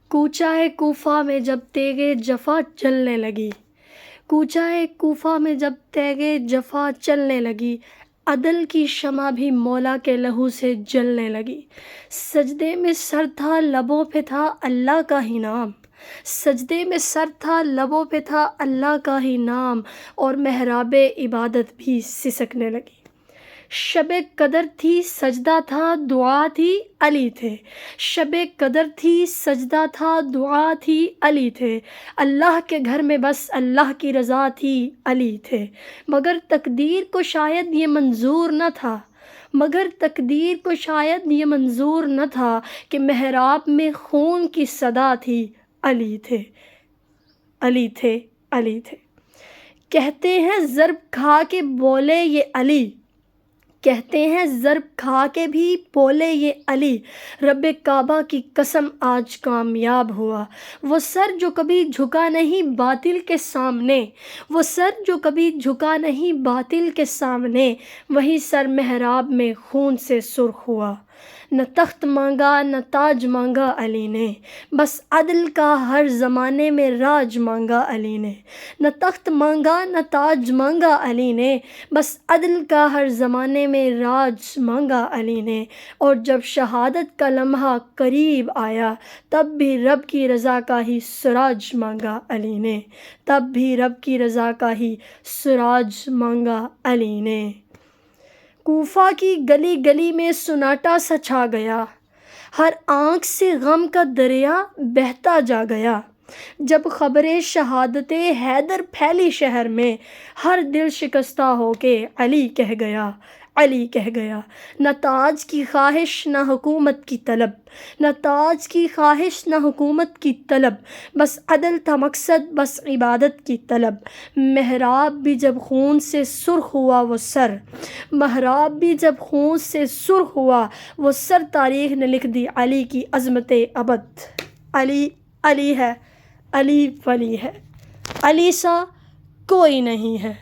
کوچہ کوفہ میں جب تیغ جفا چلنے لگی، کوچہ کوفہ میں جب تیغ جفا چلنے لگی، عدل کی شمع بھی مولا کے لہو سے جلنے لگی۔ سجدے میں سر تھا لبوں پہ تھا اللہ کا ہی نام، سجدے میں سر تھا لبوں پہ تھا اللہ کا ہی نام، اور محراب عبادت بھی سسکنے لگی۔ شب قدر تھی سجدہ تھا دعا تھی علی تھے، شب قدر تھی سجدہ تھا دعا تھی علی تھے، اللہ کے گھر میں بس اللہ کی رضا تھی علی تھے۔ مگر تقدیر کو شاید یہ منظور نہ تھا، مگر تقدیر کو شاید یہ منظور نہ تھا کہ محراب میں خون کی صدا تھی علی تھے، علی تھے، علی تھے۔ کہتے ہیں ضرب کھا کے بولے یہ علی، کہتے ہیں ضرب کھا کے بھی بولے یہ علی، رب کعبہ کی قسم آج کامیاب ہوا۔ وہ سر جو کبھی جھکا نہیں باطل کے سامنے، وہ سر جو کبھی جھکا نہیں باطل کے سامنے، وہی سر محراب میں خون سے سرخ ہوا۔ نہ تخت مانگا نہ تاج مانگا علی نے، بس عدل کا ہر زمانے میں راج مانگا علی نے۔ نہ تخت مانگا نہ تاج مانگا علی نے، بس عدل کا ہر زمانے میں راج مانگا علی نے۔ اور جب شہادت کا لمحہ قریب آیا، تب بھی رب کی رضا کا ہی سراج مانگا علی نے، تب بھی رب کی رضا کا ہی سراج مانگا علی نے۔ کوفہ کی گلی گلی میں سناٹا سا چھا گیا، ہر آنکھ سے غم کا دریا بہتا جا گیا۔ جب خبر شہادت حیدر پھیلی شہر میں، ہر دل شکستہ ہو کے علی کہہ گیا، علی کہہ گیا۔ نہ تاج کی خواہش نہ حکومت کی طلب، نہ تاج کی خواہش نہ حکومت کی طلب، بس عدل تھا مقصد بس عبادت کی طلب۔ محراب بھی جب خون سے سرخ ہوا وہ سر، محراب بھی جب خون سے سرخ ہوا وہ سر، تاریخ نے لکھ دی علی کی عظمت ابد۔ علی علی ہے، علی ولی ہے، علی سا کوئی نہیں ہے۔